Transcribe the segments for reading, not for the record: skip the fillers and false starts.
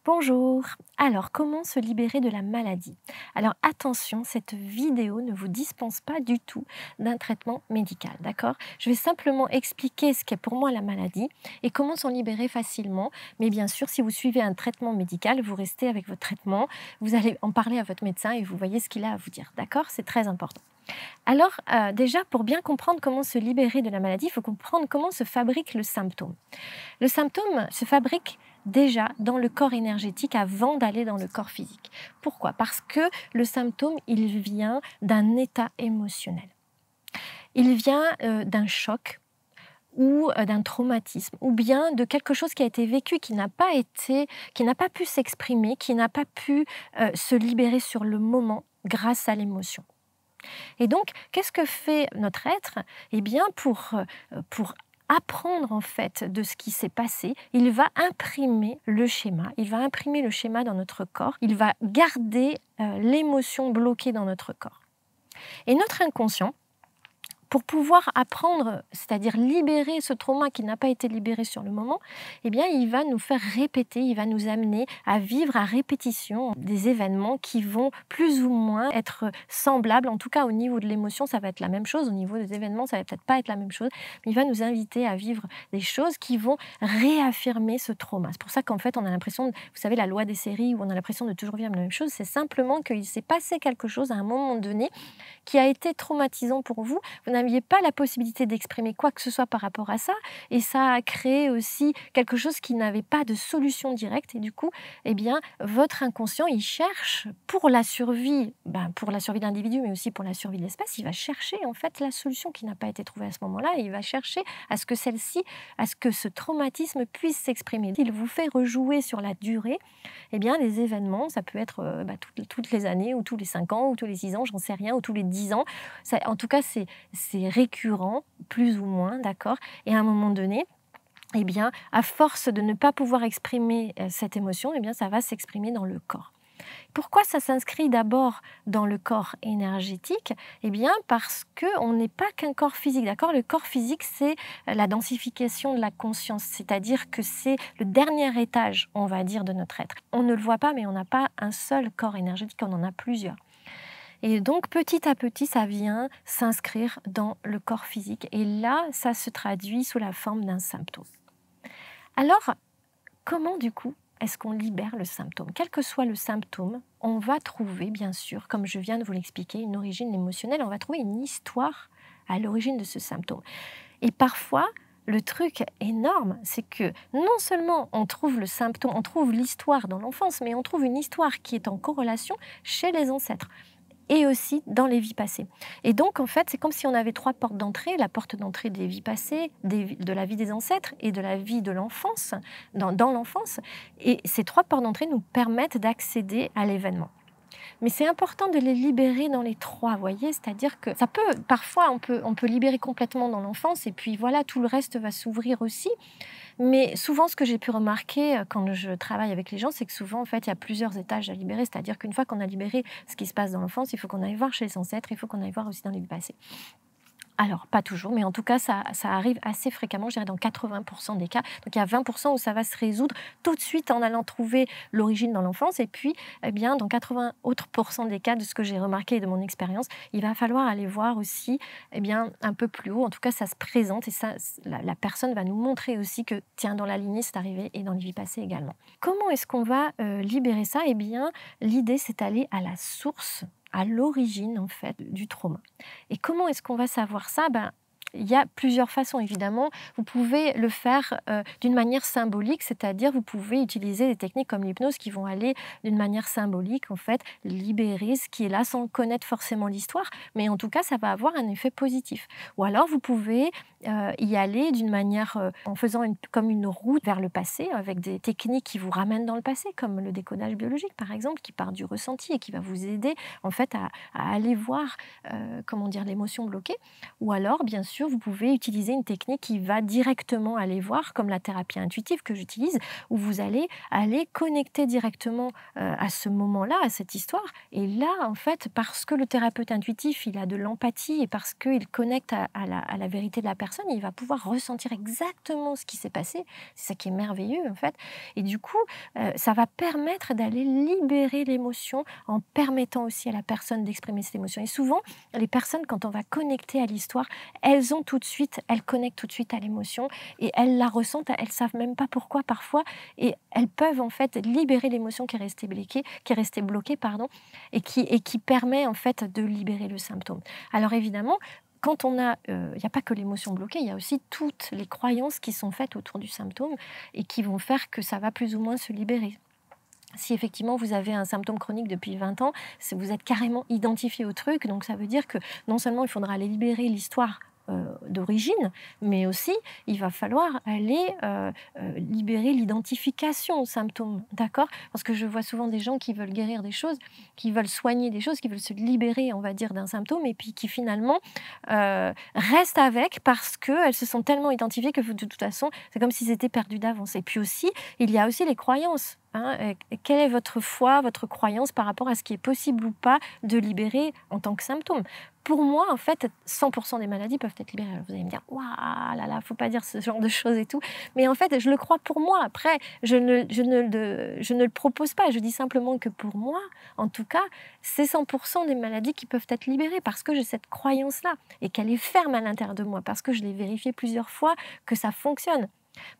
Bonjour. Alors, comment se libérer de la maladie? Alors, attention, cette vidéo ne vous dispense pas du tout d'un traitement médical, d'accord? Je vais simplement expliquer ce qu'est pour moi la maladie et comment s'en libérer facilement. Mais bien sûr, si vous suivez un traitement médical, vous restez avec votre traitement, vous allez en parler à votre médecin et vous voyez ce qu'il a à vous dire, d'accord? C'est très important. Alors, déjà, pour bien comprendre comment se libérer de la maladie, il faut comprendre comment se fabrique le symptôme. Le symptôme se fabrique déjà dans le corps énergétique avant d'aller dans le corps physique. Pourquoi? Parce que le symptôme, il vient d'un état émotionnel. Il vient d'un choc ou d'un traumatisme, ou bien de quelque chose qui a été vécu, qui n'a pas pu s'exprimer, qui n'a pas pu se libérer sur le moment grâce à l'émotion. Et donc, qu'est-ce que fait notre être? Eh bien, pour apprendre en fait de ce qui s'est passé, il va imprimer le schéma. Il va imprimer le schéma dans notre corps. Il va garder l'émotion bloquée dans notre corps. Et notre inconscient, pour pouvoir apprendre, c'est-à-dire libérer ce trauma qui n'a pas été libéré sur le moment, eh bien, il va nous faire répéter, il va nous amener à vivre à répétition des événements qui vont plus ou moins être semblables. En tout cas, au niveau de l'émotion, ça va être la même chose. Au niveau des événements, ça va peut-être pas être la même chose. Mais il va nous inviter à vivre des choses qui vont réaffirmer ce trauma. C'est pour ça qu'en fait, on a l'impression, vous savez, la loi des séries, où on a l'impression de toujours vivre la même chose, c'est simplement qu'il s'est passé quelque chose à un moment donné qui a été traumatisant pour vous. Vous n'aviez pas la possibilité d'exprimer quoi que ce soit par rapport à ça, et ça a créé aussi quelque chose qui n'avait pas de solution directe, et du coup, eh bien, votre inconscient, il cherche pour la survie, pour la survie de l'individu, mais aussi pour la survie de l'espèce, il va chercher en fait la solution qui n'a pas été trouvée à ce moment-là, et il va chercher à ce que à ce que ce traumatisme puisse s'exprimer. Il vous fait rejouer sur la durée, eh bien, les événements, ça peut être toutes les années, ou tous les 5 ans, ou tous les 6 ans, j'en sais rien, ou tous les 10 ans. En tout cas, c'est récurrent, plus ou moins, d'accord. Et à un moment donné, eh bien, à force de ne pas pouvoir exprimer cette émotion, eh bien, ça va s'exprimer dans le corps. Pourquoi ça s'inscrit d'abord dans le corps énergétique? Eh bien, parce qu'on n'est pas qu'un corps physique, d'accord? Le corps physique, c'est la densification de la conscience, c'est-à-dire que c'est le dernier étage, on va dire, de notre être. On ne le voit pas, mais on n'a pas un seul corps énergétique, on en a plusieurs. Et donc, petit à petit, ça vient s'inscrire dans le corps physique. Et là, ça se traduit sous la forme d'un symptôme. Alors, comment du coup est-ce qu'on libère le symptôme? Quel que soit le symptôme, on va trouver, bien sûr, comme je viens de vous l'expliquer, une origine émotionnelle, on va trouver une histoire à l'origine de ce symptôme. Et parfois, le truc énorme, c'est que non seulement on trouve le symptôme, on trouve l'histoire dans l'enfance, mais on trouve une histoire qui est en corrélation chez les ancêtres et aussi dans les vies passées. Et donc, en fait, c'est comme si on avait 3 portes d'entrée, la porte d'entrée des vies passées, de la vie des ancêtres et de la vie de l'enfance, dans l'enfance. Et ces 3 portes d'entrée nous permettent d'accéder à l'événement. Mais c'est important de les libérer dans les 3, vous voyez? C'est-à-dire que ça peut, parfois, on peut libérer complètement dans l'enfance et puis voilà, tout le reste va s'ouvrir aussi. Mais souvent, ce que j'ai pu remarquer quand je travaille avec les gens, c'est que souvent, en fait, il y a plusieurs étages à libérer. C'est-à-dire qu'une fois qu'on a libéré ce qui se passe dans l'enfance, il faut qu'on aille voir chez les ancêtres, il faut qu'on aille voir aussi dans les vies passées. Alors, pas toujours, mais en tout cas, ça arrive assez fréquemment, je dirais dans 80% des cas. Donc, il y a 20% où ça va se résoudre tout de suite en allant trouver l'origine dans l'enfance. Et puis, eh bien, dans 80 autres pourcents des cas, de ce que j'ai remarqué et de mon expérience, il va falloir aller voir aussi, eh bien, un peu plus haut. En tout cas, ça se présente et ça, la personne va nous montrer aussi que, tiens, dans la lignée, c'est arrivé et dans les vies passées également. Comment est-ce qu'on va libérer ça? Eh bien, l'idée, c'est d'aller à la source, à l'origine en fait du trauma. Et comment est-ce qu'on va savoir ça? Il y a plusieurs façons, évidemment. Vous pouvez le faire d'une manière symbolique, c'est-à-dire vous pouvez utiliser des techniques comme l'hypnose qui vont aller d'une manière symbolique, en fait, libérer ce qui est là sans connaître forcément l'histoire, mais en tout cas, ça va avoir un effet positif. Ou alors, vous pouvez y aller d'une manière, en faisant comme une route vers le passé, avec des techniques qui vous ramènent dans le passé, comme le décodage biologique, par exemple, qui part du ressenti et qui va vous aider, en fait, à aller voir, comment dire, l'émotion bloquée. Ou alors, bien sûr, sûr, vous pouvez utiliser une technique qui va directement aller voir, comme la thérapie intuitive que j'utilise, où vous allez aller connecter directement à ce moment-là, à cette histoire. Et là, en fait, parce que le thérapeute intuitif, il a de l'empathie et parce qu'il connecte à la vérité de la personne, il va pouvoir ressentir exactement ce qui s'est passé. C'est ça qui est merveilleux, en fait. Et du coup, ça va permettre d'aller libérer l'émotion en permettant aussi à la personne d'exprimer cette émotion. Et souvent, les personnes, quand on va connecter à l'histoire, elles connectent tout de suite à l'émotion et elles la ressentent, elles ne savent même pas pourquoi parfois, et elles peuvent en fait libérer l'émotion qui est restée bloquée, pardon, et qui permet en fait de libérer le symptôme. Alors évidemment, quand on a, il n'y a pas que l'émotion bloquée, il y a aussi toutes les croyances qui sont faites autour du symptôme et qui vont faire que ça va plus ou moins se libérer. Si effectivement vous avez un symptôme chronique depuis 20 ans, vous êtes carrément identifié au truc, donc ça veut dire que non seulement il faudra aller libérer l'histoire d'origine, mais aussi il va falloir aller libérer l'identification aux symptômes, d'accord? Parce que je vois souvent des gens qui veulent guérir des choses, qui veulent soigner des choses, qui veulent se libérer, on va dire, d'un symptôme, et puis qui finalement restent avec parce qu'elles se sont tellement identifiées que de toute façon, c'est comme s'ils étaient perdus d'avance. Et puis aussi, il y a aussi les croyances. Quelle est votre foi, votre croyance par rapport à ce qui est possible ou pas de libérer en tant que symptôme? Pour moi, en fait, 100% des maladies peuvent être libérées. Alors vous allez me dire, waouh, là là, faut pas dire ce genre de choses et tout. Mais en fait, je le crois pour moi. Après, je ne le propose pas. Je dis simplement que pour moi, en tout cas, c'est 100% des maladies qui peuvent être libérées parce que j'ai cette croyance-là et qu'elle est ferme à l'intérieur de moi, parce que je l'ai vérifié plusieurs fois que ça fonctionne.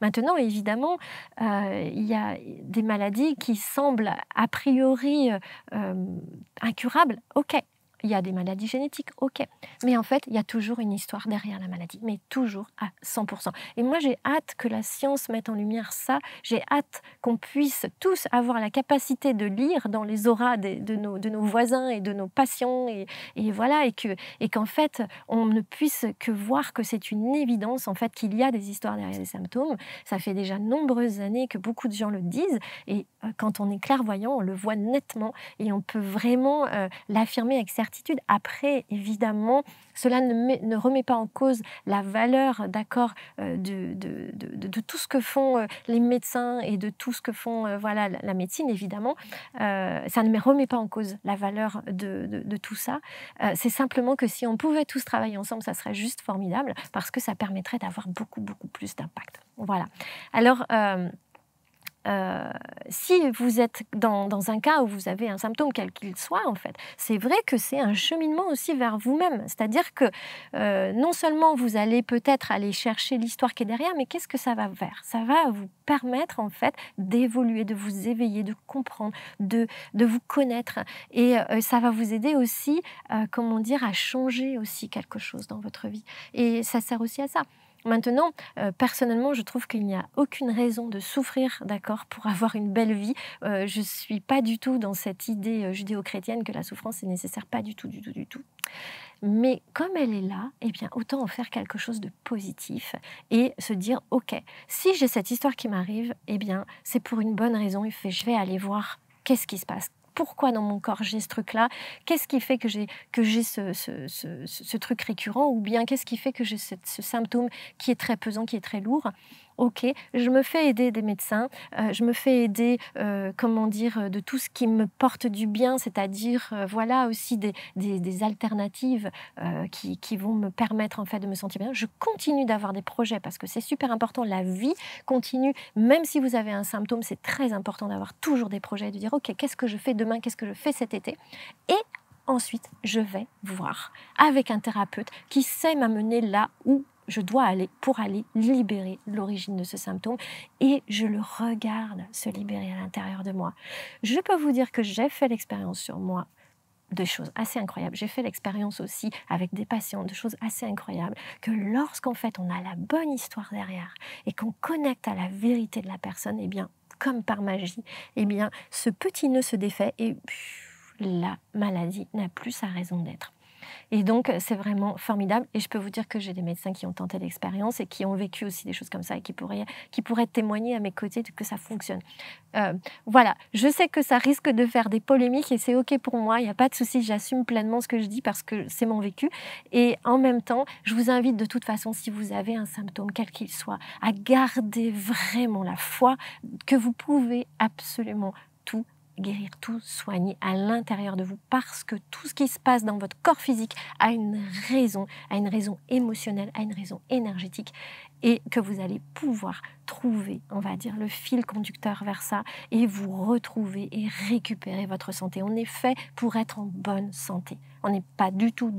Maintenant, évidemment, il y a des maladies qui semblent a priori incurables. Ok, il y a des maladies génétiques, ok. Mais en fait, il y a toujours une histoire derrière la maladie, mais toujours à 100%. Et moi, j'ai hâte que la science mette en lumière ça. J'ai hâte qu'on puisse tous avoir la capacité de lire dans les auras de nos voisins et de nos patients, et voilà, et qu'en fait, on ne puisse que voir que c'est une évidence, en fait, qu'il y a des histoires derrière les symptômes. Ça fait déjà nombreuses années que beaucoup de gens le disent, et quand on est clairvoyant, on le voit nettement, et on peut vraiment l'affirmer avec certitude. Après, évidemment, cela ne remet pas en cause la valeur, d'accord, de tout ce que font les médecins et de tout ce que font voilà, la médecine, évidemment. Ça ne remet pas en cause la valeur de tout ça. C'est simplement que si on pouvait tous travailler ensemble, ça serait juste formidable parce que ça permettrait d'avoir beaucoup, beaucoup plus d'impact. Voilà. Alors, si vous êtes dans un cas où vous avez un symptôme quel qu'il soit, en fait, c'est vrai que c'est un cheminement aussi vers vous-même. C'est-à-dire que non seulement vous allez peut-être aller chercher l'histoire qui est derrière, mais qu'est-ce que ça va faire? Ça va vous permettre en fait d'évoluer, de vous éveiller, de comprendre, de vous connaître, et ça va vous aider aussi, comment dire, à changer aussi quelque chose dans votre vie. Et ça sert aussi à ça. Maintenant, personnellement, je trouve qu'il n'y a aucune raison de souffrir, d'accord, pour avoir une belle vie. Je ne suis pas du tout dans cette idée judéo-chrétienne que la souffrance est nécessaire, pas du tout, du tout, du tout. Mais comme elle est là, eh bien, autant en faire quelque chose de positif et se dire, ok, si j'ai cette histoire qui m'arrive, eh bien, c'est pour une bonne raison, je vais aller voir qu'est-ce qui se passe. Pourquoi dans mon corps j'ai ce truc-là? Qu'est-ce qui fait que j'ai ce truc récurrent? Ou bien qu'est-ce qui fait que j'ai ce symptôme qui est très pesant, qui est très lourd? Ok, je me fais aider des médecins, je me fais aider, comment dire, de tout ce qui me porte du bien, c'est-à-dire, voilà, aussi des alternatives qui vont me permettre en fait de me sentir bien. Je continue d'avoir des projets parce que c'est super important, la vie continue. Même si vous avez un symptôme, c'est très important d'avoir toujours des projets, de dire ok, qu'est-ce que je fais demain, qu'est-ce que je fais cet été? Et ensuite, je vais voir avec un thérapeute qui sait m'amener là où je dois aller pour aller libérer l'origine de ce symptôme, et je le regarde se libérer à l'intérieur de moi. Je peux vous dire que j'ai fait l'expérience sur moi de choses assez incroyables. J'ai fait l'expérience aussi avec des patients de choses assez incroyables, que lorsqu'en fait on a la bonne histoire derrière et qu'on connecte à la vérité de la personne, eh bien, comme par magie, eh bien, ce petit nœud se défait et la maladie n'a plus sa raison d'être. Et donc, c'est vraiment formidable. Et je peux vous dire que j'ai des médecins qui ont tenté l'expérience et qui ont vécu aussi des choses comme ça et qui pourraient témoigner à mes côtés que ça fonctionne. Voilà, je sais que ça risque de faire des polémiques et c'est OK pour moi, il n'y a pas de souci, j'assume pleinement ce que je dis parce que c'est mon vécu. Et en même temps, je vous invite de toute façon, si vous avez un symptôme, quel qu'il soit, à garder vraiment la foi que vous pouvez absolument tout guérir, tout soigner à l'intérieur de vous parce que tout ce qui se passe dans votre corps physique a une raison émotionnelle, a une raison énergétique et que vous allez pouvoir trouver, on va dire, le fil conducteur vers ça et vous retrouver et récupérer votre santé. On est fait pour être en bonne santé. On n'est pas du tout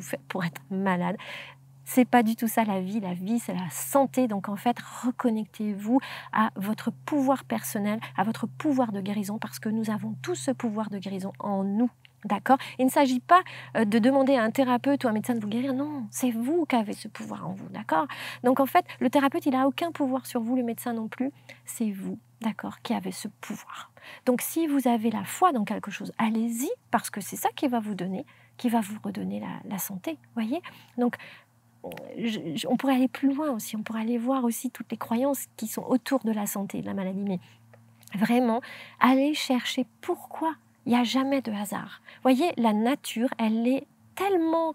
fait pour être malade. C'est pas du tout ça la vie. La vie, c'est la santé. Donc en fait, reconnectez-vous à votre pouvoir personnel, à votre pouvoir de guérison, parce que nous avons tous ce pouvoir de guérison en nous. D'accord? Il ne s'agit pas de demander à un thérapeute ou à un médecin de vous guérir. Non, c'est vous qui avez ce pouvoir en vous. D'accord? Donc en fait, le thérapeute, il n'a aucun pouvoir sur vous, le médecin non plus. C'est vous, d'accord, qui avez ce pouvoir. Donc si vous avez la foi dans quelque chose, allez-y, parce que c'est ça qui va vous donner, qui va vous redonner la santé. Voyez? Donc on pourrait aller plus loin aussi, on pourrait aller voir aussi toutes les croyances qui sont autour de la santé, de la maladie, mais vraiment, aller chercher pourquoi il n'y a jamais de hasard. Voyez, la nature, elle est tellement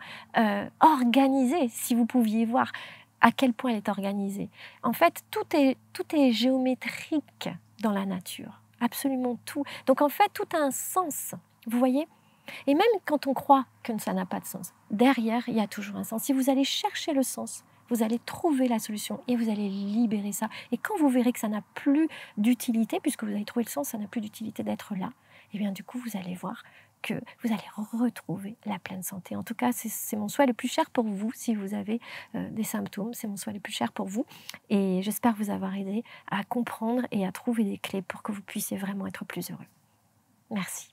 organisée, si vous pouviez voir à quel point elle est organisée. En fait, tout est géométrique dans la nature, absolument tout. Donc en fait, tout a un sens, vous voyez? Et même quand on croit que ça n'a pas de sens, derrière, il y a toujours un sens. Si vous allez chercher le sens, vous allez trouver la solution et vous allez libérer ça. Et quand vous verrez que ça n'a plus d'utilité, puisque vous avez trouvé le sens, ça n'a plus d'utilité d'être là, et bien du coup, vous allez voir que vous allez retrouver la pleine santé. En tout cas, c'est mon souhait le plus cher pour vous si vous avez des symptômes. C'est mon souhait le plus cher pour vous. Et j'espère vous avoir aidé à comprendre et à trouver des clés pour que vous puissiez vraiment être plus heureux. Merci.